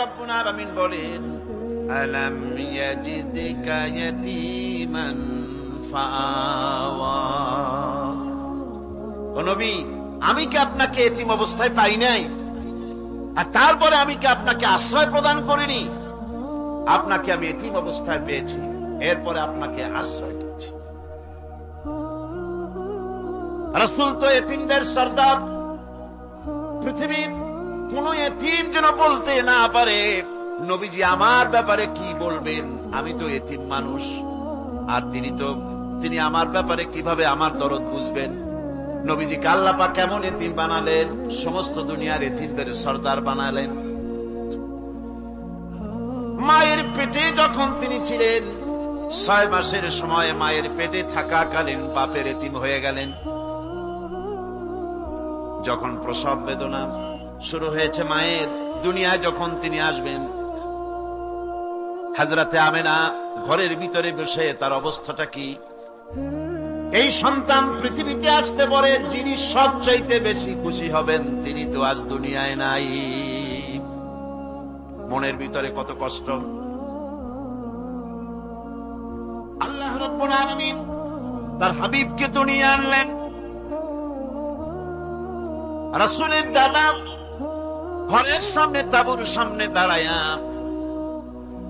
রব্বুল আলামিন বলেন, আলাম ইয়াজিদকা ইয়াতীমান ফাআওয়া। ও নবী, আমি কি আপনাকে এতিম অবস্থায় পাই নাই? আর তারপরে আমি কি আপনাকে আশ্রয় প্রদান করিনি? আপনাকে আমি এতিম অবস্থায় পেয়েছি, এরপরে আপনাকে আশ্রয় দিয়েছি। রাসূল তো এতিমদের সরদার। পৃথিবীর কোন এতিম যেন বলতে না পারে, নবীজি আমার ব্যাপারে কি বলবেন, আমি তো এতিম মানুষ, আর তিনি আমার ব্যাপারে কিভাবে আমার দরদ বুঝবেন। নবীজিকে আল্লাহ পাক কেমন এতিম বানালেন, সমস্ত দুনিয়ার এতিমদের সরদার বানালেন। মায়ের পেটে যখন তিনি ছিলেন, 6 মাসের সময় মায়ের পেটে থাকাকালীন বাপের এতিম হয়ে গেলেন। যখন প্রসব বেদনা শুরু হয়েছে মায়ের, দুনিয়ায় যখন তিনি আসবেন, হযরতে আমেনা ঘরের ভিতরে বসে তার অবস্থাটা কি? এই সন্তান পৃথিবীতে আসতে পরে যিনি সবচাইতে বেশি খুশি হবেন, তিনি তো আজ দুনিয়ায় নাই। মনের ভিতরে কত কষ্ট। আল্লাহ রাব্বুল আলামিন তার হাবিবকে দুনিয়া আনলেন। রাসূলের দাদা ঘরের সামনে, তাঁবুর সামনে দাঁড়ায়া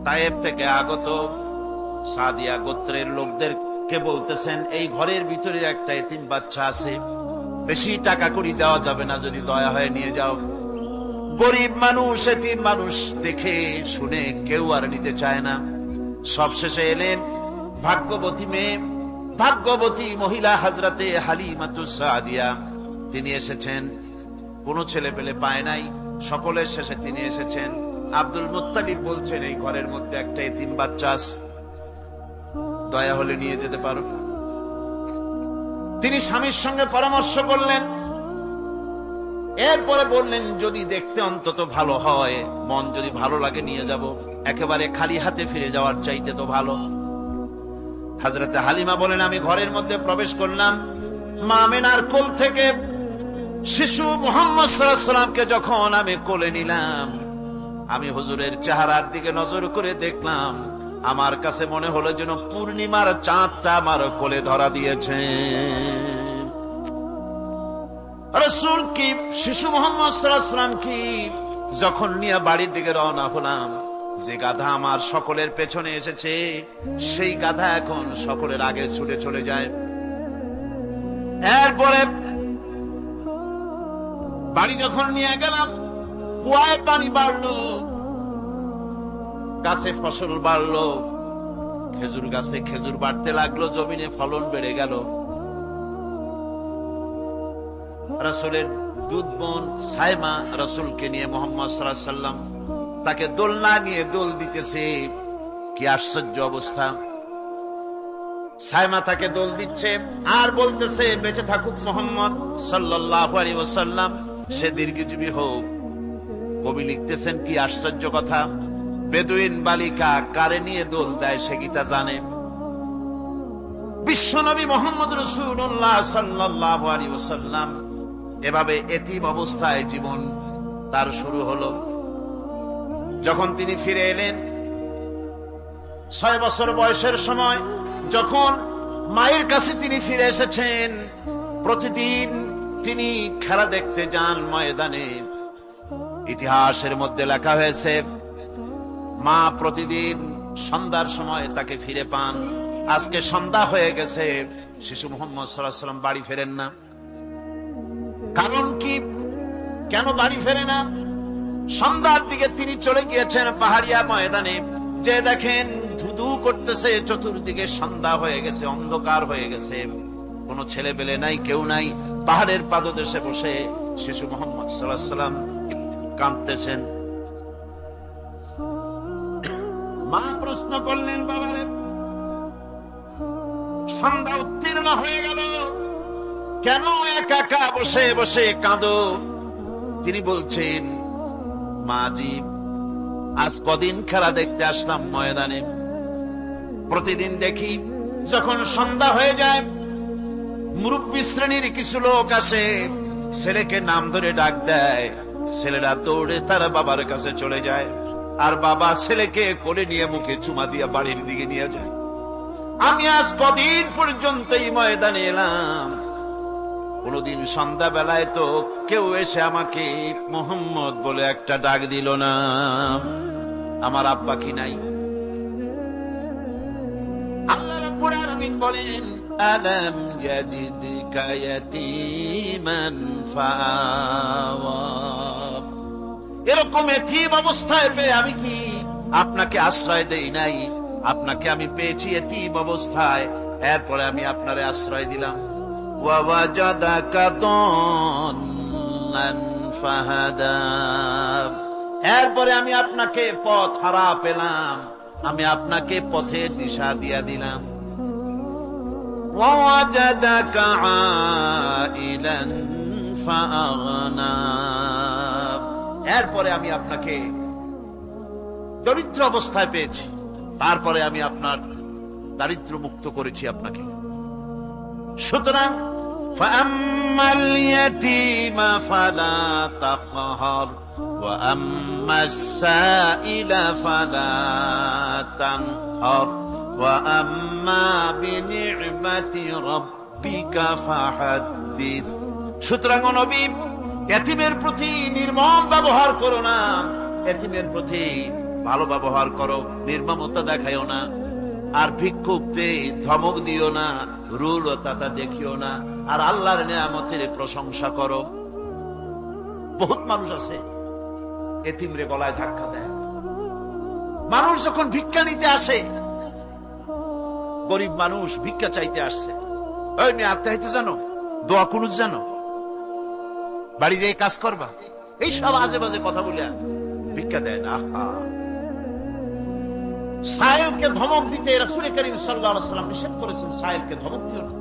তায়েব থেকে আগত সাদিয়া গোত্রের লোকদেরকে বলতেছেন, এই ঘরের ভিতরে একটা এতিম বাচ্চা আছে, বেশি টাকা কড়ি দেওয়া যাবে না, যদি দয়া হয় নিয়ে যাও। গরিব মানুষ, এতিম মানুষ দেখে শুনে কেউ আর নিতে চায় না। সবশেষে এলেন ভাগ্যবতী মেয়ে, ভাগ্যবতী মহিলা হযরতে হালিমাতুস সাদিয়া। তিনি এসেছেন, কোন ছেলে পেলে পায় নাই, সকলের শেষে তিনি এসেছেন। আব্দুল মুত্তালিব বলছেন, এই ঘরের মধ্যে একটা এতিম বাচ্চা আছে, দয়া হলে নিয়ে যেতে পারো। তিনি স্বামীর সঙ্গে পরামর্শ করলেন, এরপরে বললেন, যদি দেখতে অন্তত ভালো হয়, মন যদি ভালো লাগে নিয়ে যাব, একেবারে খালি হাতে ফিরে যাওয়ার চাইতে তো ভালো। হযরতে হালিমা বলেন, আমি ঘরের মধ্যে প্রবেশ করলাম, মা আমেনার কোল থেকে শিশু মুহাম্মদ সাল্লাল্লাহু আলাইহি ওয়াসাল্লামকে যখন আমি কোলে নিলাম, আমি হুজুরের চেহারার দিকে নজর করে দেখলাম, আমার কাছে মনে হলো যেন পূর্ণিমার চাঁদটা আমার কোলে ধরা দিয়েছে। রাসূল কি শিশু মুহাম্মদ সাল্লাল্লাহু আলাইহি ওয়াসাল্লাম কি যখন নিয়ে বাড়ির দিকে রওনা হলাম, যে গাধা আমার সকলের পেছনে এসেছে, সেই গাধা এখন সকলের আগে ছুটে চলে যায়। এরপরে বাড়ি যখন নিয়ে গেলাম, কুয়ায় পানি বাড়লো, গাছে ফসল বাড়লো, খেজুর গাছে খেজুর বাড়তে লাগলো, জমিনে ফলন বেড়ে গেল। রাসূলের দুধ বোন সাইমা রাসূলকে নিয়ে মুহাম্মদ সাল্লাল্লাহু আলাইহি ওয়াসাল্লাম তাকে দোলনা নিয়ে দোল দিতেছে। কি আশ্চর্য অবস্থা! সাইমা তাকে দোল দিচ্ছে আর বলতেছে, বেঁচে থাকুক মুহাম্মদ সাল্লাল্লাহু আলাইহি ওয়াসাল্লাম, সে দীর্ঘজীবী হোক। কবি লিখতেছেন, কি আশ্চর্য কথা! বেদুইন বালিকা কারে নিয়ে দোল দেয় সে গীতা জানে। বিশ্বনবী মুহাম্মদ রাসূলুল্লাহ সাল্লাল্লাহু আলাইহি ওয়াসাল্লাম এভাবে এতিম অবস্থায় জীবন তার শুরু হলো। যখন তিনি ফিরে এলেন 6 বছর বয়সের সময়, যখন মায়ের কাছে তিনি ফিরে এসেছেন, প্রতিদিন তিনি খেলা দেখতে যান ময়দানে। ইতিহাসের মধ্যে লেখা হয়েছে, মা প্রতিদিন সন্ধ্যার সময় তাকে ফিরে পান। আজকে সন্ধ্যা হয়ে গেছে, শিশু মুহাম্মদ সাল্লাল্লাহু আলাইহি ওয়াসাল্লাম বাড়ি ফেরেন না। কারণ কি? কেন বাড়ি ফেরে না? সন্ধ্যার দিকে তিনি চলে গিয়েছেন পাহাড়িয়া ময়দানে, যে দেখেন ধুধু করতেছে, চতুর্দিকে সন্ধ্যা হয়ে গেছে, অন্ধকার হয়ে গেছে, কোন ছেলে পেলে নাই, কেউ নাই। পাহাড়ের পাদদেশে বসে শিশু মুহাম্মদ সাল্লাল্লাহু আলাইহি ওয়াসাল্লাম কাঁদতেছেন। মা প্রশ্ন করলেন, বাবারে, সন্ধ্যা উত্তীর্ণ হয়ে গেল, কেন একা একা বসে বসে কাঁদো? তিনি বলছেন, মাজি, আজ কদিন খেলা দেখতে আসলাম ময়দানে, প্রতিদিন দেখি যখন সন্ধ্যা হয়ে যায়, মুরব্বী শ্রেণীর কিছু লোক আসে, ছেলেকে নাম ধরে ডাক দেয়, ছেলেরা দৌড়ে তার বাবার কাছে চলে যায়। আর বাবা ছেলেকে কোলে নিয়ে মুখে চুমা দিয়া বাড়ির দিকে নিয়ে যায়। আমি আজ কদিন পর্যন্ত এই ময়দানে এলাম, কোনদিন সন্ধ্যা বেলায় তো কেউ এসে আমাকে মোহাম্মদ বলে একটা ডাক দিল না। আমার আব্বা কি নাই? আল্লাহ রাব্বুল আলামিন বলেন, আলাম ইয়াজিদকা ইয়াতীমান ফাআওয়া। এরকম এতিম অবস্থায় পেয়ে আমি কি আপনাকে আশ্রয় দেই নাই? আপনাকে আমি পেয়েছি এতিম অবস্থায়, এরপরে আমি আপনারে আশ্রয় দিলাম। ওয়া ওয়াজাদাকা দাল্লান ফাহাদা। এরপরে আমি আপনাকে পথ হারা পেলাম, আমি আপনাকে পথের দিশা দিয়া দিলাম। ওয়া ওয়াজাদাকা আইলান ফাআগনা। এরপরে আমি আপনাকে দরিদ্র অবস্থায় পেয়েছি, তারপরে আমি আপনার দারিদ্র মুক্ত করেছি আপনাকে। সুতরাং ফাআম্মাল ইয়াতীমা ফালা তাকহার ওয়া আম্মাস সাইলা ফালা তানহার ওয়া আম্মা বিনি'মাতি রাব্বিকা ফাহাদ্দিস। সুতরাং নবী, এতিমের প্রতি নির্মম ব্যবহার করো না, এতিমের প্রতি ভালো ব্যবহার করো, নির্মমতা দেখাইও না। আর ভিক্ষুকদের ধমক দিও না, রূঢ়তা দেখিও না। আর আল্লাহর নিয়ামতের প্রশংসা করো। বহুত মানুষ আছে এতিমরে গলায় ধাক্কা দেয়। মানুষ যখন ভিক্ষা নিতে আসে, গরিব মানুষ ভিক্ষা চাইতে আসছে, ওই মেয়ে আত্মাহিতে জানো, দোয়া কুনুত জানো, বাড়ি যেয়ে কাজ করবা, এই সব আজে বাজে কথা বলে ভিক্ষা দেয় না। সায়েলকে ধমক দিতে রাসূল করিম সাল্লাল্লাহু আলাইহি ওয়াসাল্লাম নিষেধ করেছেন, সায়েলকে ধমক দিও না।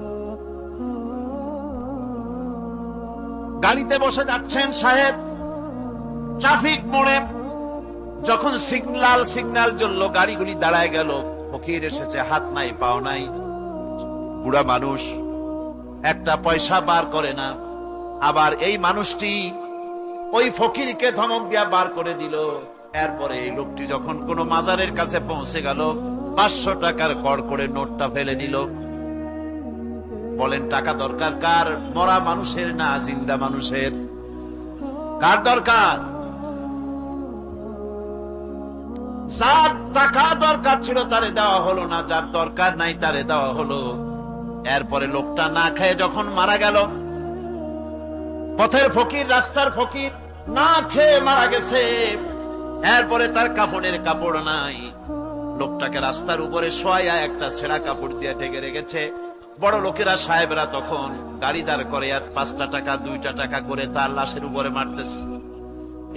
গাড়িতে বসে যাচ্ছেন সাহেব, ট্রাফিক মোড়ে যখন সিগন্যাল জ্বললো, গাড়িগুলি দাঁড়ায় গেল, ফকির এসেছে, হাত নাই পাও নাই, বুড়া মানুষ, একটা পয়সা বার করে না। আবার এই মানুষটি ওই ফকিরকে ধমক দিয়া বার করে দিল। এরপরে এই লোকটি যখন কোন মাজারের কাছে পৌঁছে গেল, 500 টাকার কড় করে নোটটা ফেলে দিল। বলেন টাকা দরকার কার? মরা মানুষের না জিন্দা মানুষের? কার দরকার? যার টাকা দরকার ছিল তারে দেওয়া হলো না, যার দরকার নাই তারে দেওয়া হলো। এরপরে লোকটা না খেয়ে যখন মারা গেল, পথের ফকির, রাস্তার ফকির, না খেয়ে মারা গেছে। এরপরে তার কাপড়ের কাপড় নাই, লোকটাকে রাস্তার উপরে শোয়া একটা ছেঁড়া কাপড় দিয়ে ঢেকে রেখেছে। বড় লোকেরা, সাহেবরা তখন গাড়ি দাঁড় করে আর 5টা টাকা 2টা টাকা করে তার লাশের উপরে মারতেছে।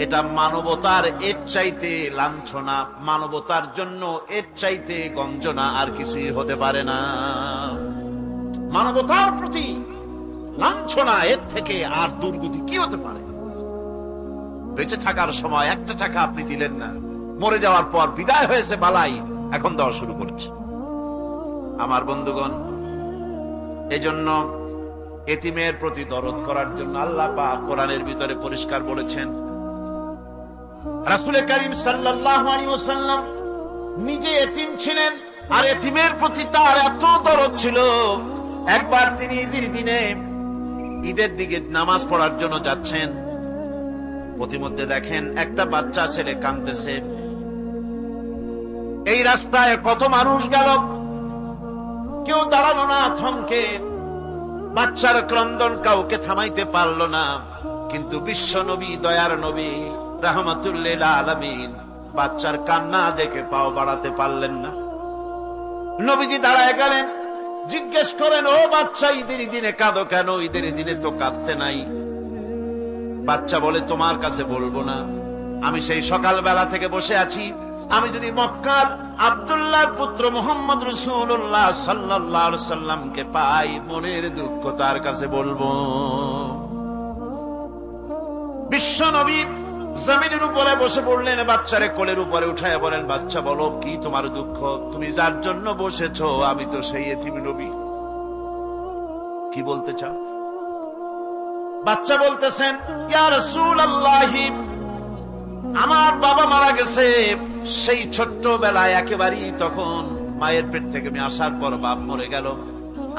এটা মানবতার এর চাইতে লাঞ্ছনা, মানবতার জন্য এর চাইতে গঞ্জনা আর কিছুই হতে পারে না। মানবতার প্রতি লাঞ্ছনা এর থেকে আর দুর্গতি কি হতে পারে? বেঁচে থাকার সময় 1টা টাকা আপনি দিলেন না, মরে যাওয়ার পর বিদায় হয়েছে বালাই, এখন দেওয়া শুরু করেছে। আমার বন্ধুগণ, এজন্য এতিমের প্রতি দরদ করার জন্য আল্লাহ পাক কোরআনের ভিতরে পরিষ্কার বলেছেন। রাসূল করিম সাল্লাল্লাহু আলাইহি ওয়াসাল্লাম নিজে এতিম ছিলেন, আর এতিমের প্রতি তার এত দরদ ছিল, একবার তিনি ঈদের দিকে নামাজ পড়ার জন্য যাচ্ছেন। পথিমধ্যে দেখেন একটা বাচ্চা ছেলে কাঁদতেছে। এই রাস্তায় কত মানুষ গেল, কেউ দাঁড়ালো না, থমকে। বাচ্চার ক্রন্দন কাউকে থামাইতে পারল না। কিন্তু বিশ্ব নবী, দয়ার নবী রাহমাতুল্লিল আলামিন বাচ্চার কান্না দেখে পাও বাড়াতে পারলেন না। নবীজি দাঁড়ায় গেলেন, জিজ্ঞেস করেন, ও বাচ্চা, ঈদের দিনে কাঁদো কেন? ঈদের দিনে তো কাঁদতে নাই। বাচ্চা বলে, তোমার কাছে বলবো না, আমি সেই সকালবেলা থেকে বসে আছি। আমি যদি মক্কার আব্দুল্লাহর পুত্র মুহাম্মদ রাসূলুল্লাহ সাল্লাল্লাহু আলাইহি সাল্লামকে পাই, মনের দুঃখ তার কাছে বলবো। বিশ্ব নবী জমিনের উপরে বসে পড়লেন, বাচ্চারে কোলের উপরে উঠায় বলেন, বাচ্চা বলো কি তোমার দুঃখ? তুমি যার জন্য বসেছো আমি তো সেই এতিম নবী, কি বলতে চাও? বাচ্চা বলতেছেন, ইয়া রাসূলুল্লাহ, আমার বাবা মারা গেছে সেই ছোট্টবেলায়, একেবারেই তখন মায়ের পেট থেকে আমি আসার পর বাপ মরে গেল।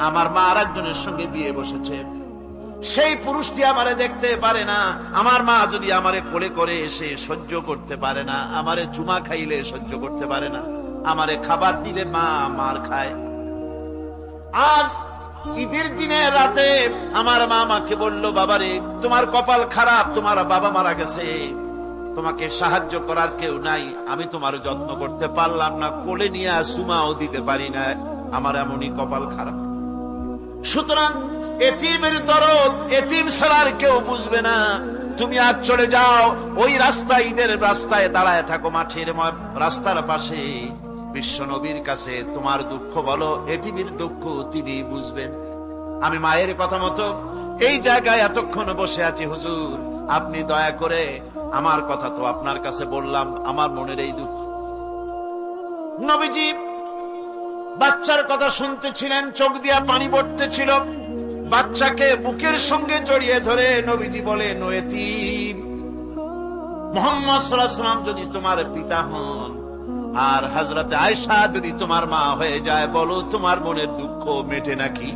আমার মা আর একজনের সঙ্গে বিয়ে বসেছে। সেই পুরুষটি আমারে দেখতে পারে না। আমার মা যদি আমারে কোলে করে এসে সহ্য করতে পারে না, আমারে চুমা খাইলে সহ্য করতে পারে না, আমারে খাবার দিলে মা মার খায়। আজ ঈদের দিনে রাতে আমার মা আমাকে বলল, বাবারে তোমার কপাল খারাপ, তোমার বাবা মারা গেছে, তোমাকে সাহায্য করার কেউ নাই, আমি তোমার যত্ন করতে পারলাম না, কোলে নিয়ে চুমাও দিতে পারি না, আমার এমনই কপাল খারাপ। সুতরাং এতিমের দরদ এতিম ছাড়ার কেউ বুঝবে না। তুমি আজ চলে যাও, ওই রাস্তায়, ঈদের রাস্তায় দাঁড়ায় থাকো, মাঠের রাস্তার পাশে, বিশ্ব নবীর কাছে তোমার দুঃখ বলো, এতিমের দুঃখ তিনি বুঝবেন। আমি মায়ের কথা মতো এই জায়গায় এতক্ষণ বসে আছি। হুজুর, আপনি দয়া করে, আমার কথা তো আপনার কাছে বললাম, আমার মনের এই দুঃখ। নবীজি বাচ্চার কথা শুনতেছিলেন, চোখ দিয়া পানি পড়তেছিল। বাচ্চাকে বুকের সঙ্গে জড়িয়ে ধরে নবীজি বলেন, ও এতিম, মুহাম্মদ সাল্লাল্লাহু আলাইহি ওয়াসাল্লাম যদি তোমার পিতা হন আর হযরতে আয়েশা যদি তোমার মা হয়ে যায়, বলো তোমার মনের দুঃখ মেটে নাকি?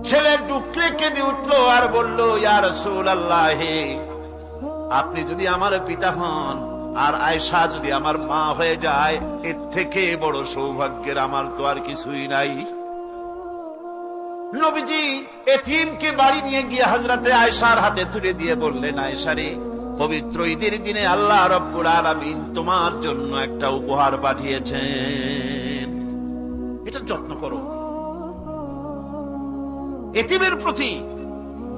ছেলে ডুকরে কেঁদে উঠলো আর বলল, ইয়া রাসূলুল্লাহ, আপনি যদি আমার পিতা হন আর আয়েশা যদি আমার মা হয়ে যায়, এর থেকে বড় সৌভাগ্যের আমার তো আর কিছুই নাই। নবীজি এতিমকে বাড়ি নিয়ে গিয়ে হযরতে আয়েশার হাতে তুলে দিয়ে বললেন, আয়েশা রে, পবিত্র ঈদের দিনে আল্লাহ রাব্বুল আলামিন তোমার জন্য একটা উপহার পাঠিয়েছেন, এটা যত্ন করো। এতিমের প্রতি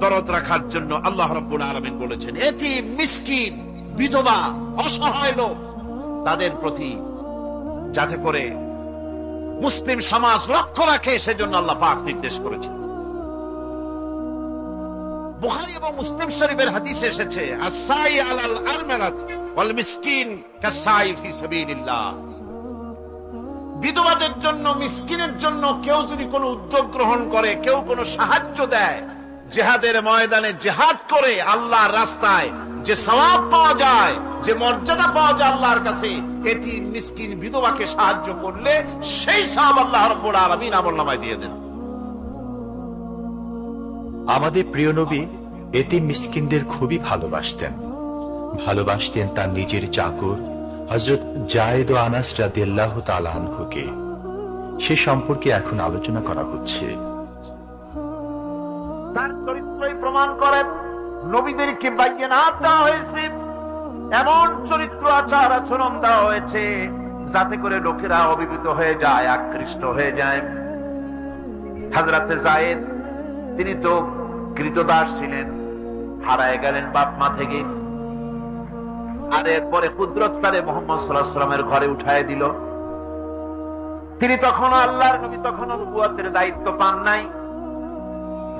দরদ রাখার জন্য আল্লাহ রাব্বুল আলামিন বলেছেন, এতিম, মিসকিন, বিধবা, অসহায় লোক, তাদের প্রতি যাতে করে মুসলিম সমাজ লক্ষ্য রাখে, সেজন্য আল্লাহ পাক নির্দেশ করেছেন। বুখারী এবং মুসলিম শরীফের হাদিসে এসেছে, আস-সাই আলাল আরমালাত ওয়াল মিসকিন কাস-সাই ফি সাবিলিল্লাহ। বিধবাদের জন্য, মিসকিনের জন্য কেউ যদি কোনো উদ্যোগ গ্রহণ করে, কেউ কোনো সাহায্য দেয়, জিহাদের ময়দানে জিহাদ করে আল্লাহর রাস্তায় যে সওয়াব পাওয়া যায়, যে মর্যাদা পাওয়া যায় আল্লাহর কাছে, এতিম, মিসকিন, বিধবাকে সাহায্য করলে সেই সওয়াব আল্লাহ রাব্বুল আলামিন আমলনামায় দিয়ে দেন। আমাদের প্রিয় নবী এতিম মিসকিনদের খুবই ভালোবাসতেন। ভালোবাসতেন তার নিজের চাকর হযরত যায়েদ ও আনাস রাদিয়াল্লাহু তাআলা আনহুকে। সে সম্পর্কে এখন আলোচনা করা হচ্ছে। তার চরিত্রই প্রমাণ করে নবীদেরকে বাইয়িনাত দেওয়া হয়েছে, এমন চরিত্র, আচার আচরণ দেওয়া হয়েছে যাতে করে লোকেরা অভিভূত হয়ে যায়, আকৃষ্ট হয়ে যায়। হযরতে যায়েদ, তিনি তো কৃতদাস ছিলেন, হারায় গেলেন বাপ মা থেকে, আর এরপরে কুদরত তারে মুহাম্মদ সাল্লাল্লাহু আলাইহি ওয়াসাল্লামের ঘরে উঠায় দিল। তিনি তখন আল্লাহর নবী, তখন নবুয়তের দায়িত্ব পান নাই।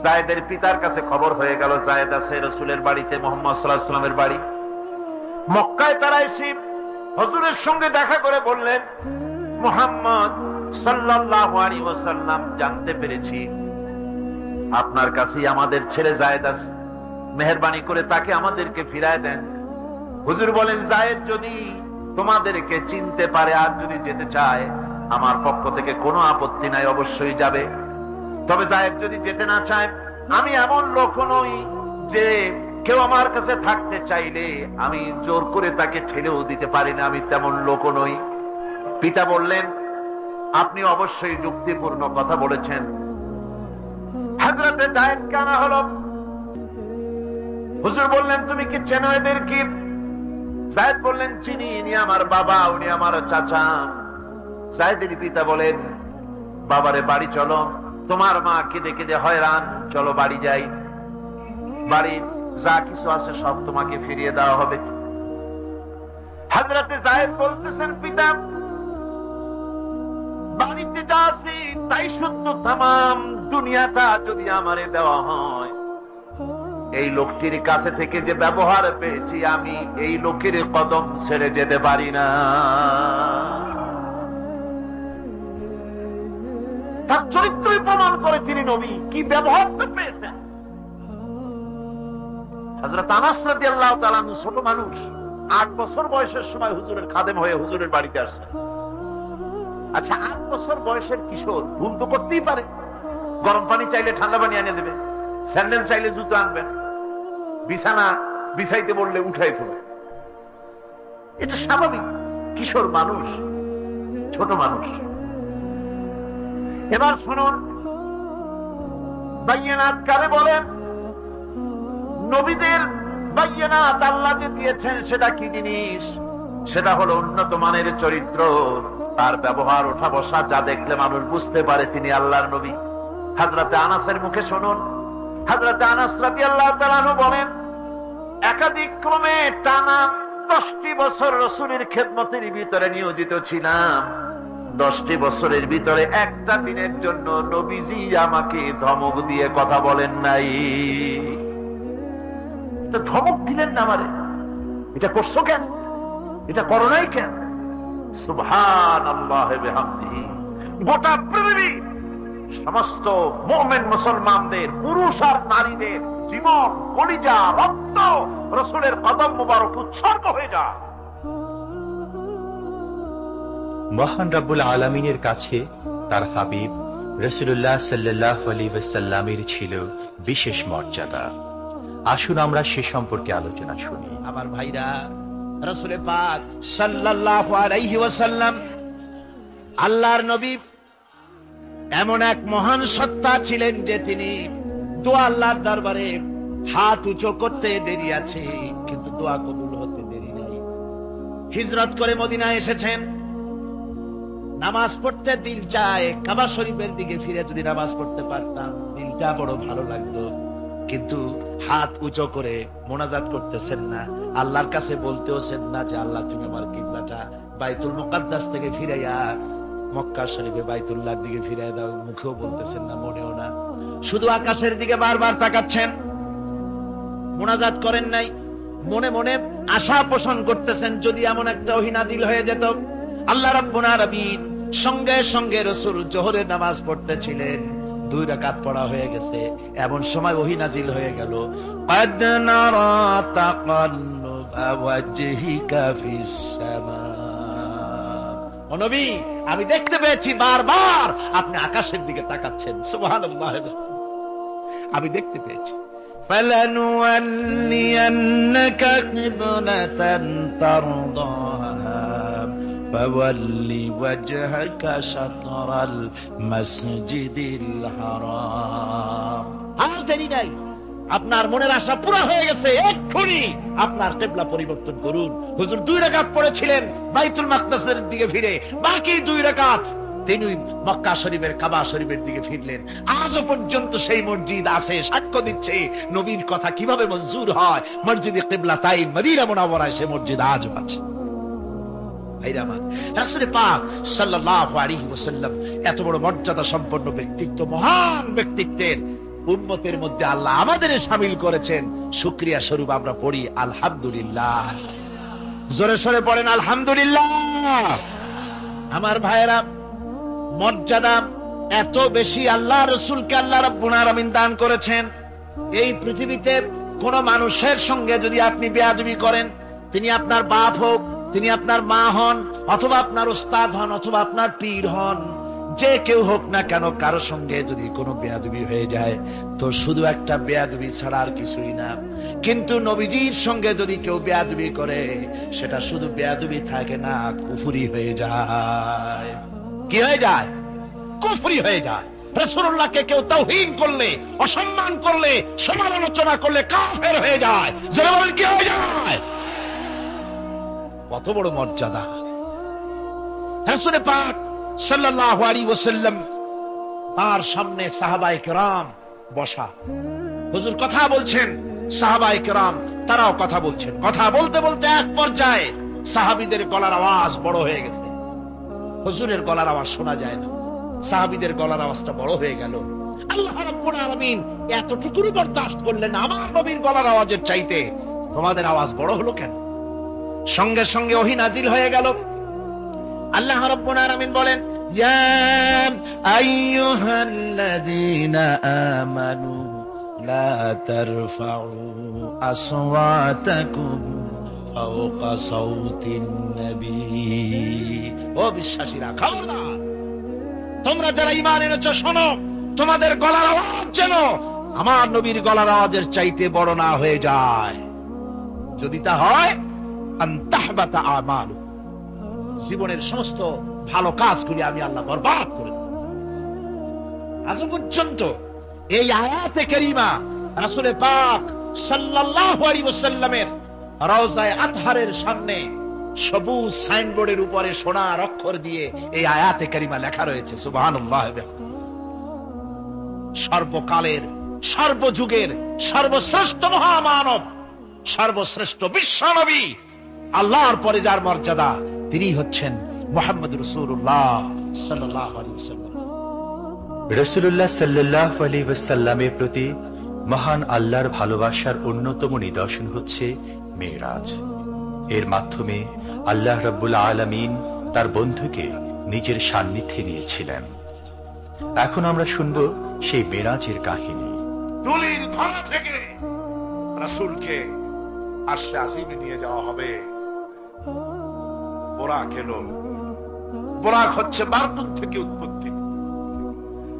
যায়েদের পিতার কাছে খবর হয়ে গেল, যায়েদ আছে রাসূলের বাড়িতে, মুহাম্মদ সাল্লাল্লাহু আলাইহি ওয়াসাল্লামের বাড়ি মক্কায়। তারা এসে হুজুরের সঙ্গে দেখা করে বললেন, মুহাম্মদ সাল্লাল্লাহু আলাইহি ওয়াসাল্লাম, জানতে পেরেছি আপনার কাছেই আমাদের ছেলে যায়েদ আছে, মেহেরবানি করে তাকে আমাদেরকে ফিরায় দেন। হুজুর বলেন, যায়েদ যদি তোমাদেরকে চিনতে পারে আর যদি যেতে চায়, আমার পক্ষ থেকে কোনো আপত্তি নাই, অবশ্যই যাবে। তবে যায়েদ যদি যেতে না চায়, আমি এমন লোক নই যে কেউ আমার কাছে থাকতে চাইলে আমি জোর করে তাকে ছেড়েও দিতে পারি না, আমি তেমন লোক নই। পিতা বললেন, আপনি অবশ্যই যুক্তিপূর্ণ কথা বলেছেন। হযরতে যায়েদ কানা হলো। হুজুর বললেন, তুমি কি চেনো এদের? কি? যায়েদ বললেন, চিনি, ইনি আমার বাবা, উনি আমার চাচা। যায়েদের পিতা বলেন, বাবারে বাড়ি চলো, তোমার মা কেঁদে কেঁদে হয়রান, চলো বাড়ি যাই, বাড়ি যা কিছু আছে সব তোমাকে ফিরিয়ে দেওয়া হবে। হযরতে যায়েদ বলতেছেন, পিতা, বাড়িতে যা আছে তাই সত্য, তামাম দুনিয়াটা যদি আমারে দেওয়া হয়, এই লোকটির কাছে থেকে যে ব্যবহার পেয়েছি, আমি এই লোকের কদম ছেড়ে যেতে পারি না। তার চরিত্রই প্রমাণ করে তিনি নবী, কি ব্যবহারটা পেয়েছেন। হযরত আনাস রাদিয়াল্লাহু তাআলা ছোট মানুষ, 8 বছর বয়সের সময় হুজুরের খাদেম হয়ে হুজুরের বাড়িতে আসছে। আচ্ছা, 8 বছর বয়সের কিশোর ভুল তো করতেই পারে। গরম পানি চাইলে ঠান্ডা পানি এনে দেবে, স্যান্ডেল চাইলে জুতো আনবেন, বিছানা বিছাইতে বললে উঠাই ফেলবে, এটা স্বাভাবিক। কিশোর মানুষ, ছোট মানুষ। এবার শুনুন, বাইয়ানাত কারে বলেন? নবীদের বাইয়ানাত আল্লাহ যে দিয়েছেন সেটা কি জিনিস? সেটা হলো উন্নত মানের চরিত্র, তার ব্যবহার, ওঠা বসা, যা দেখলে মানুষ বুঝতে পারে তিনি আল্লাহর নবী। হযরতে আনাসের মুখে শুনুন, হযরতে আনাস রাদিয়াল্লাহু তাআলা আনহু বলেন, একাধিক ক্রমে টানা 10টি বছর রাসূলের খেদমতের ভিতরে নিয়োজিত ছিলাম। 10টি বছরের ভিতরে একটা দিনের জন্য নবীজি আমাকে ধমক দিয়ে কথা বলেন নাই। তো ধমক দিলেন না আমারে, এটা করছো কেন, এটা করো নাই কেন? সুবহানাল্লাহি ওয়া বিহামদিহি। গোটা পৃথিবী সমস্ত মুমিন মুসলমানদের, পুরুষ আর নারীদের জীবন, কলিজা, রক্ত রাসূলের কদম মোবারক উৎসর্গ হয়ে যায়। মহান রব্বুল আলামিনের কাছে তার হাবিব রাসূলুল্লাহ সাল্লাল্লাহু আলাইহি ওয়াসাল্লামের ছিল বিশেষ মর্যাদা। আসুন আমরা সে সম্পর্কে আলোচনা শুনি। আমার ভাইরা, রাসূল পাক সাল্লাল্লাহু আলাইহি ওয়াসাল্লাম আল্লাহর নবী এমন এক মহান সত্তা ছিলেন যে তিনি দোয়া আল্লাহর দরবারে হাত উঁচু করতে দেরি আছে, কিন্তু দোয়া কবুল হতে দেরি নাই। হিজরত করে মদিনায় এসেছেন, নামাজ পড়তে দিল চায়, কাবা শরীফের দিকে ফিরে যদি নামাজ পড়তে পারতাম দিলটা বড় ভালো লাগতো, কিন্তু হাত উঁচু করে মোনাজাত করতেছেন না, আল্লাহর কাছে বলতেওছেন না যে আল্লাহ তুমি আমার কিবলাটা বাইতুল মুকাদ্দাস থেকে ফিরাইয়া মক্কা শরীফে বাইতুল্লাহর দিকে ফিরাইয়া দাও, মুখেও বলতেছেন না, মনেও না, শুধু আকাশের দিকে বারবার তাকাচ্ছেন, মোনাজাত করেন নাই। মনে মনে আশা পোষণ করতেছেন যদি এমন একটা ওহী নাজিল হয়ে যেত। আল্লাহ রাব্বুল আলামিন সঙ্গে সঙ্গে রাসূল জোহরের নামাজ পড়তেছিলেন, 2 রাকাত পড়া হয়ে গেছে, এমন সময় ওহী নাজিল হয়ে গেল, قد نرى تقلب وجهك في السماء। ও নবী, আমি দেখতে পেয়েছি বারবার আপনি আকাশের দিকে তাকাচ্ছেন। সুবহানাল্লাহ, আমি দেখতে পেয়েছি। فلنولينك قبلة ترضاها فول وجهك شطر المسجد الحرام। আর দেরি নাই, আপনার মনের আশা পুরা হয়ে গেছে, এক্ষুনি আপনার কিবলা পরিবর্তন করুন। হুজুর 2 রাকাত পড়েছিলেন বাইতুল মাকদাসের দিকে ফিরে, বাকি 2 রাকাত তিনি মক্কা শরীফের কাবা শরীফের দিকে ফিরলেন। আজও পর্যন্ত সেই মসজিদ আছে, সাক্ষ্য দিচ্ছে নবীর কথা কিভাবে মঞ্জুর হয়। মসজিদে কিবলাতাইন মদিনা মুনাওয়ারায় সে মসজিদ আজও আছে। রাসূল পাক সাল্লাল্লাহু আলাইহি ওয়াসাল্লাম এত বড় মর্যাদা সম্পন্ন ব্যক্তিত্ব, মহান ব্যক্তিত্বের উম্মতের মধ্যে আল্লাহ আমাদের শামিল করেছেন। শুকরিয়া স্বরূপ আমরা পড়ি আলহামদুলিল্লাহ। জোরে সোরে পড়েন আলহামদুলিল্লাহ। আমার ভাইয়েরা, মর্যাদা এত বেশি আল্লাহ রাসূলকে আল্লাহ রাব্বুল আলামিন দান করেছেন। এই পৃথিবীতে কোন মানুষের সঙ্গে যদি আপনি বেয়াদবি করেন, তিনি আপনার বাপ হোক, তিনি আপনার মা হন, অথবা আপনার উস্তাদ হন, অথবা আপনার পীর হন, যে কেউ হোক না কেন, কারো সঙ্গে যদি কোনো বেয়াদবি হয়ে যায় তো শুধু একটা বেয়াদবি ছাড়া আর কিছুই না। কিন্তু নবীজির সঙ্গে যদি কেউ বেয়াদবি করে, সেটা শুধু বেয়াদবি থাকে না, কুফরি হয়ে যায়। কি হয়ে যায়? কুফরি হয়ে যায়। রাসূলুল্লাহকে কেউ তাওহীন করলে, অসম্মান করলে, সমালোচনা করলে কাফের হয়ে যায়। যারা বলেন কি হয়ে যায়? কত বড় মর্যাদা। রাসূল পাক সাল্লাল্লাহু আলাইহি ওয়াসাল্লাম, তার সামনে সাহাবায়ে কেরাম বসা, হুজুর কথা বলছেন, সাহাবায়ে কেরাম তারাও কথা বলছেন। কথা বলতে বলতে এক পর্যায়ে সাহাবীদের গলার আওয়াজ বড় হয়ে গেছে, হুজুরের গলার আওয়াজ শোনা যায় না, সাহাবীদের গলার আওয়াজটা বড় হয়ে গেল। আল্লাহ রাব্বুল আলামিন এতটুকু বরদাস্ত করলেন, আমার নবীর গলার আওয়াজের চাইতে তোমাদের আওয়াজ বড় হলো কেন? সঙ্গে সঙ্গে ওহী নাজিল হয়ে গেল। আল্লাহ রাব্বুল আলামিন বলেন, ইয়া আইয়ুহাল্লাযীনা আমানু লা তারফাউ আসওয়াতাকুম ফাওকা সাউতিন নবী। ও বিশ্বাসীরা, খবরদার, তোমরা যারা ঈমান এনেছো শোনো, তোমাদের গলার আওয়াজ যেন আমার নবীর গলার আওয়াজের চাইতে বড় না হয়ে যায়। যদি তা হয়, আন তাহবাতা আমালু, জীবনের সমস্ত ভালো কাজগুলি আমি আল্লাহ বরবাদ করে দেব। আজ পর্যন্ত এই আয়াতে কারিমা রাসূল পাক সাল্লাল্লাহু আলাইহি ওয়াসাল্লামের রওজায়ে আতহারের সামনে সবুজ সাইনবোর্ডের উপরে সোনার অক্ষর দিয়ে এই আয়াতে কারিমা লেখা রয়েছে। সুবহানাল্লাহ। সর্বকালের, সর্বযুগের সর্বশ্রেষ্ঠ মহামানব, সর্বশ্রেষ্ঠ বিশ্বনবী, আল্লাহর পরে যার মর্যাদা, তিনি হচ্ছেন মুহাম্মদ রাসূলুল্লাহ সাল্লাল্লাহু আলাইহি ওয়াসাল্লাম। রাসূলুল্লাহ সাল্লাল্লাহু আলাইহি ওয়াসাল্লামের প্রতি মহান আল্লাহর ভালোবাসার অন্যতম নিদর্শন হচ্ছে মেরাজ। এর মাধ্যমে আল্লাহ রাব্বুল আলামিন তার বন্ধুকে নিজের সান্নিধ্যে নিয়েছিলেন। এখন আমরা শুনব সেই মেরাজের কাহিনী। দুলির ধরা থেকে রাসূলকে আরশে আজিমে নিয়ে যাওয়া হবে। বোরাক এলো। বোরাক হচ্ছে বারদুন থেকে উৎপত্তি।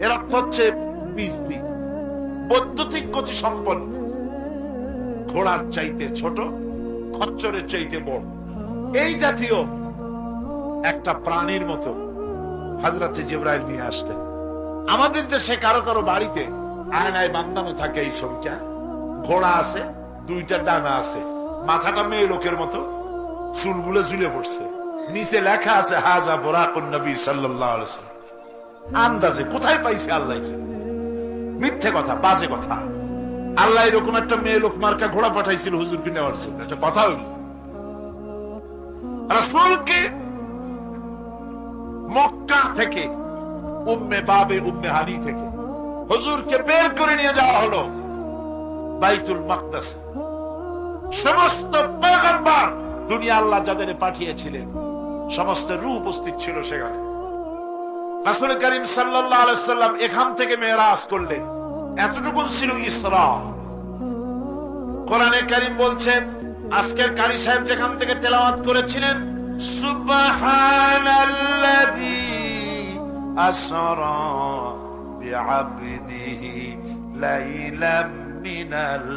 এর অর্থ হচ্ছে বিজলি, বৈদ্যুতিক গতি সম্পন্ন, ঘোড়ার চাইতে ছোট, খচ্চরের চাইতে বড়, এই জাতীয় একটা প্রাণীর মতো হযরতে জিবরাইল নিয়ে আসলেন। আমাদের দেশে কারো কারো বাড়িতে আয়নায় বান্ধানো থাকে এই ছবিটা। ঘোড়া আছে, দুইটা ডানা আছে, মাথাটা মেয়ে লোকের মতো, চুলগুলো ঝুলে পড়ছে, নিচে লেখা আছে হাজা বুরাকুন নবী সাল্লাল্লাহু আলাইহি ওয়াসাল্লাম। আন্দাজে কোথায় পাইছে আল্লাহ? মিথ্যে কথা, বাজে কথা। আল্লাহ এরকম একটা মেয়ে লোক মার্কা ঘোড়া পাঠাইছিল হুজুরকে নেওয়ার জন্য, এটা কথা হইল। রাসূলকে মক্কা থেকে, উম্মে বাবে উম্মে হানি থেকে হুজুরকে বের করে নিয়ে যাওয়া হলো বাইতুল মাকদাস। সমস্ত পয়গম্বর, দুনিয়া আল্লাহ যাদের পাঠিয়েছিলেন, সমস্ত রূহ উপস্থিত ছিল সেখানে। রাসূল করিম সাল্লাল্লাহু আলাইহি ওয়াসাল্লাম এখান থেকে মেরাজ করলেন। এতটুকু ছিল ইসরা। কোরআনে কারীম বলছে, আজকের কারি সাহেব যেখান থেকে তেলাওয়াত করেছিলেন, সুবহানাল্লাযী আসরা বিআবদিহি লাইলাম মিনাল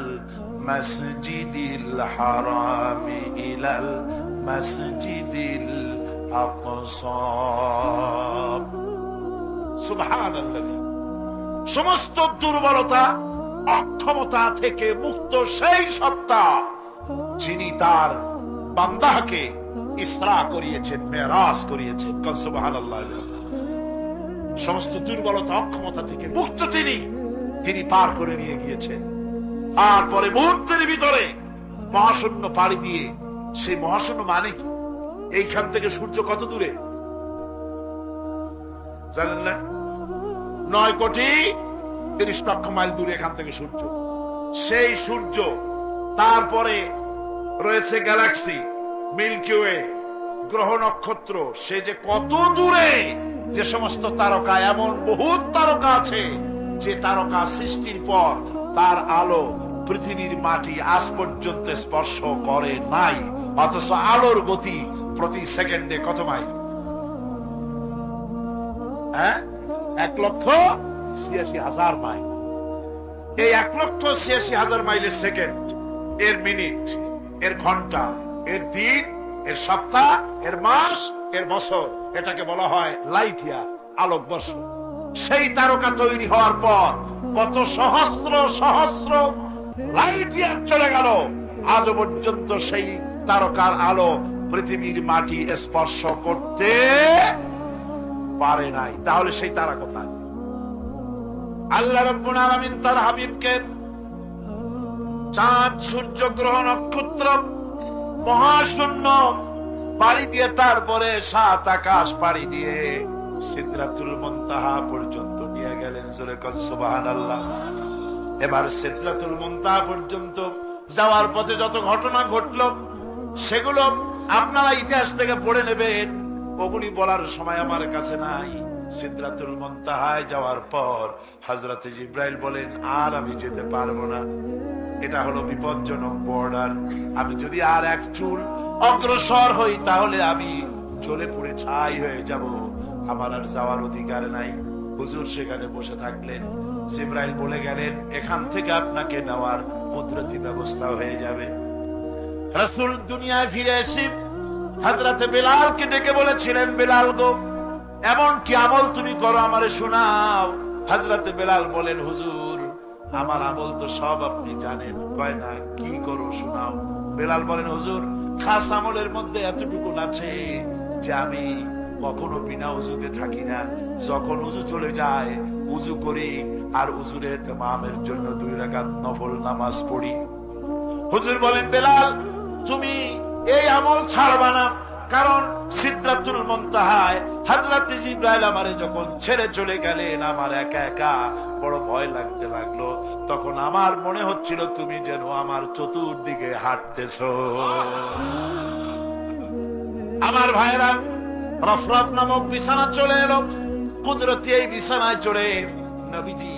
মাসজিদিল হারাম ইলাল মাসজিদিল আকসা। সুবহানাল্লাযী, সমস্ত দুর্বলতা, অক্ষমতা থেকে মুক্ত সেই সত্তা যিনি তার বান্দাকে ইসরা করিয়েছেন, মেরাজ করিয়েছেন। সুবহানাল্লাহ। সমস্ত দুর্বলতা, অক্ষমতা থেকে মুক্ত তিনি পার করে নিয়ে গিয়েছেন। তারপরে মুহূর্তের ভিতরে মহাশূন্য পাড়ি দিয়ে, সেই মহাশূন্য মানে কি? এইখান থেকে সূর্য কত দূরে জানেন না? 9,30,00,000 মাইল দূরে এখান থেকে সূর্য। সেই সূর্য, তারপরে রয়েছে গ্যালাক্সি, মিল্কি ওয়ে, গ্রহ নক্ষত্র, সে যে কত দূরে, যে সমস্ত তারকা, এমন বহুত তারকা আছে যে তারকা সৃষ্টির পর তার আলো পৃথিবীর মাটি আজ পর্যন্ত স্পর্শ করে নাই, অথচ আলোর গতি প্রতি সেকেন্ডে কত মাইল? 1,86,000 মাইল। এই 1,86,000 মাইলের সেকেন্ড, এর মিনিট, এর ঘন্টা, এর দিন, এর সপ্তাহ, এর মাস, এর বছর, এটাকে বলা হয় লাইট ইয়ার, আলোকবর্ষ। সেই তারকা তৈরি হওয়ার পর কত সহস্র সহস্র লাইট ইয়ার চলে গেল, আজ পর্যন্ত সেই তারকার আলো পৃথিবীর মাটি স্পর্শ করতে পারে নাই। তাহলে সেই তারা কোথায়? আল্লাহ রাব্বুল আলামিন তার হাবিবকে চাঁদ, সূর্য, গ্রহ, নক্ষত্র, মহাশূন্য পাড়ি দিয়ে, তারপরে 7 আকাশ পাড়ি দিয়ে সিদরাতুল মুনতাহা পর্যন্ত নিয়ে গেলেন। জোরে কল সুবহানাল্লাহ। এবার সিদরাতুল মুনতাহা পর্যন্ত যাওয়ার পথে যত ঘটনা ঘটলো, সেগুলো আপনারা ইতিহাস থেকে পড়ে নেবেন, ওগুলি বলার সময় আমার কাছে নাই। সিদরাতুল মুনতাহায় যাওয়ার পর হযরত জিবরাইল বলেন, আর আমি যেতে পারবো না। এটা হলো বিপজ্জনক বর্ডার। আমি যদি আর এক চুল অগ্রসর হই তাহলে আমি জ্বলে পুড়ে ছাই হয়ে যাব, আমার আর যাওয়ার অধিকার নাই। হুজুর সেখানে বসে থাকলেন। জিবরাইল বলে গেলেন, এখান থেকে আপনাকে নেওয়ার কুদরতি ব্যবস্থা হয়ে যাবে। রাসূল দুনিয়ায় ফিরে এসে হযরতে বেলালকে ডেকে বলেছিলেন, বেলাল গো, এমন কি আমল তুমি করো আমারে শোনাও। হযরতে বেলাল বলেন, হুজুর আমার আমল তো সব আপনি জানেন। কয় না, কি করো শোনাও। বেলাল বলেন, হুজুর খাস আমলের মধ্যে এতটুকু আছে যে আমি কখনো বিনা উজুতে থাকি না। যখন উজু চলে যায় উজু করি আর উজুর ইহতিমামের জন্য 2 রাকাত নফল নামাজ পড়ি। হুজুর বলেন, বেলাল তুমি এই আমল ছাড়বা না, কারণ সিদরাতুল মুনতাহায় হযরত জিবরাইল আমারে যখন ছেড়ে চলে গেলেন আমার একা একা বড় ভয় লাগতে লাগলো। তখন আমার মনে হচ্ছিল তুমি যেন আমার চতুর্দিকে হাঁটতেছো। আমার ভাইরা, রফরফ নামক বিছানা চলে এলো। কুদরতি এই বিছানায় চড়ে নবীজি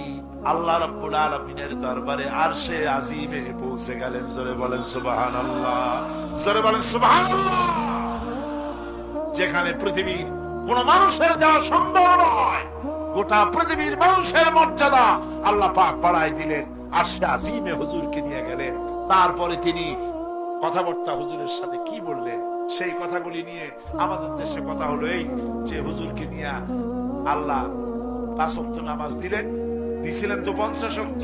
আল্লাহ রাব্বুল আলামিনের দরবারে আরশে আজিমে পৌঁছে গেলেন। জোরে বলেন সুবহানাল্লাহ, জোরে বলেন সুবহানাল্লাহ। যেখানে পৃথিবীর কোন মানুষের যাওয়া সম্ভব নয়, গোটা পৃথিবীর মানুষের মর্যাদা আল্লাহ পাক বাড়ায় দিলেন। আরশে আজিমে হুজুরকে নিয়ে গেলেন। তারপরে তিনি কথাবার্তা হুজুরের সাথে কি বললেন সেই কথাগুলি নিয়ে আমাদের দেশে কথা হলো এই যে হুজুরকে নিয়ে আল্লাহ 5 ওয়াক্ত নামাজ দিছিলেন তো 50 ওয়াক্ত।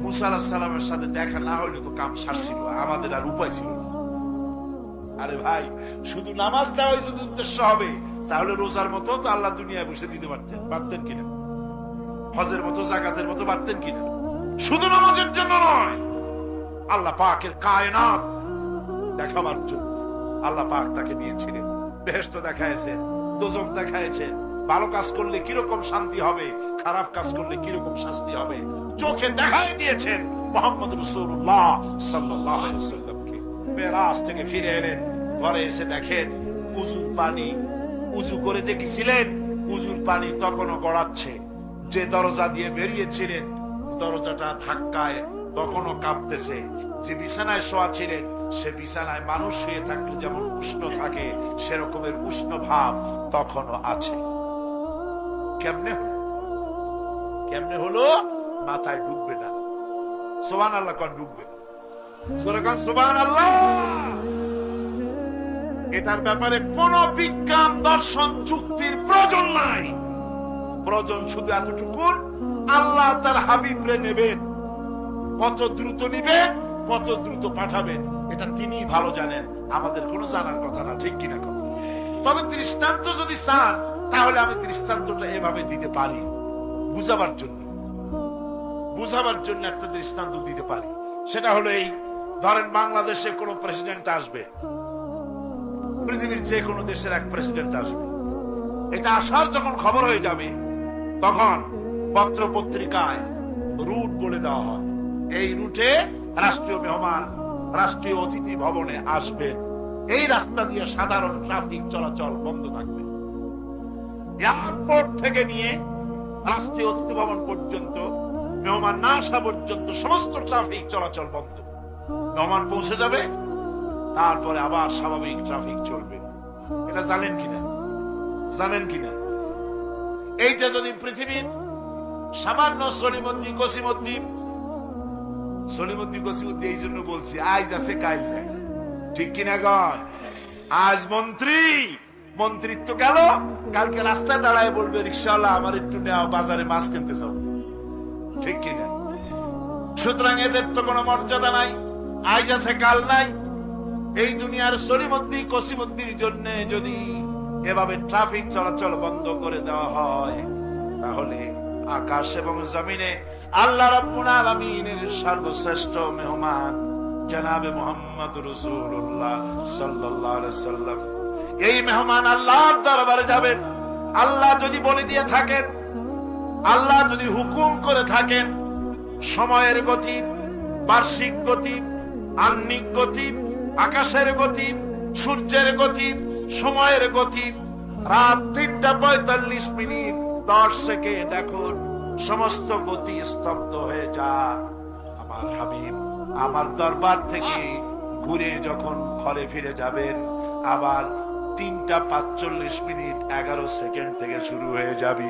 মুসা আলাইহিস সালামের সাথে দেখা না হইলে তো কাম সারছিল, আমাদের আর উপায় ছিল না। আরে ভাই, শুধু নামাজ দেওয়াই যদি উদ্দেশ্য হবে তাহলে রোজার মতো তো আল্লাহ দুনিয়ায় বসে দিতে পারতেন কিনা, হজের মতো যাকাতের মতো পারতেন কিনা। শুধু নামাজের জন্য নয়, আল্লাহ পাকের কায়নাত দেখাবার জন্য আল্লাহ পাক তাকে নিয়েছিলেন। বেহেশত দেখাইছেন, দোজখ দেখাইছেন, ভালো কাজ করলে কিরকম শান্তি হবে, খারাপ কাজ করলে কিরকম শাস্তি হবে চোখে দেখাই দিয়েছেন মুহাম্মদ রাসূলুল্লাহ সাল্লাল্লাহু আলাইহি ওয়াসাল্লামকে। মেরাজ থেকে ফিরে এলেন, ঘরে এসে দেখেন উজুর পানি, উজু করে যে গেছিলেন উজুর পানি তখনও গড়াচ্ছে। যে দরজা দিয়ে বেরিয়েছিলেন দরজাটা ধাক্কায় তখনও কাঁপতেছে। যে বিছানায় শোয়া ছিলেন সে বিছানায় মানুষ শুয়ে থাকলে যেমন উষ্ণ থাকে সেরকমের উষ্ণ ভাব তখনও আছে। কেমনে হলো মাথায় ঢুকবে না। সুবহানাল্লাহ, কোন ঢুকবে? সুবহানাল্লাহ। এটার ব্যাপারে কোন বিজ্ঞান দর্শন যুক্তির প্রয়োজন নাই। প্রয়োজন শুধু এতটুকু, আল্লাহ তার হাবিবরে নেবেন, কত দ্রুত নিবেন, কত দ্রুত পাঠাবেন এটা তিনি ভালো জানেন, আমাদের কোনো জানার কথা না, ঠিক কিনা? তবে দৃষ্টান্ত যদি চান তাহলে আমি দৃষ্টান্তটা এভাবে দিতে পারি, বুঝাবার জন্য একটা দৃষ্টান্ত দিতে পারি। সেটা হলো এই, ধরেন বাংলাদেশে কোন প্রেসিডেন্ট আসবে, পৃথিবীর যে কোনো দেশের এক প্রেসিডেন্ট আসবে। এটা আসার যখন খবর হয়ে যাবে তখন পত্র পত্রিকায় রুট বলে দেওয়া হয়, এই রুটে রাষ্ট্রীয় মেহমান রাষ্ট্রীয় অতিথি ভবনে আসবেন, এই রাস্তা দিয়ে সাধারণ ট্রাফিক চলাচল বন্ধ থাকবে। এয়ারপোর্ট থেকে নিয়ে রাষ্ট্রীয় অতিথি ভবন পর্যন্ত মেহমান না আসা পর্যন্ত সমস্ত ট্রাফিক চলাচল বন্ধ। মেহমান পৌঁছে যাবে, তারপরে আবার স্বাভাবিক ট্রাফিক চলবে। এটা জানেন কিনা? এইটা যদি পৃথিবীর সামান্য সলিমদ্দি কসিমদ্দি এই জন্য বলছি, আজ আছে কাল নাই, ঠিক কিনা গণ? আজ মন্ত্রিত্ব গেল, কালকে রাস্তায় দাঁড়ায় বলবে রিকশাওয়ালা আমার একটু নেওয়া, বাজারে মাছ কিনতে যাও, ঠিক কিনা? সুতরাং এদের তো কোনো মর্যাদা নাই, আজ আছে কাল নাই। এই দুনিয়ার সলিমদ্দি কসিমদ্দির জন্য যদি এভাবে ট্রাফিক চলাচল বন্ধ করে দেওয়া হয় তাহলে আকাশ এবং জমিনে আল্লাহ রাব্বুল আলামিনের সর্বশ্রেষ্ঠ মেহমান জনাবে মুহাম্মদ রাসূলুল্লাহ সাল্লাল্লাহু আলাইহি ওয়াসাল্লাম, এই মেহমান আল্লাহর দরবারে যাবেন। আল্লাহ যদি বলে দিয়ে থাকেন, আল্লাহ যদি হুকুম করে থাকেন, সময়ের গতি, বার্ষিক গতি, আহ্নিক গতি, আকাশের গতি, সূর্যের গতি, সময়ের গতি, রাত 3:45 10 সেকেন্ড, এখন সমস্ত গতি স্তব্ধ হয়ে যা। আমার হাবিব আমার দরবার থেকে ঘুরে যখন ঘরে ফিরে যাবেন, আবার 3টা 45 মিনিট 11 সেকেন্ড থেকে শুরু হয়ে যাবে।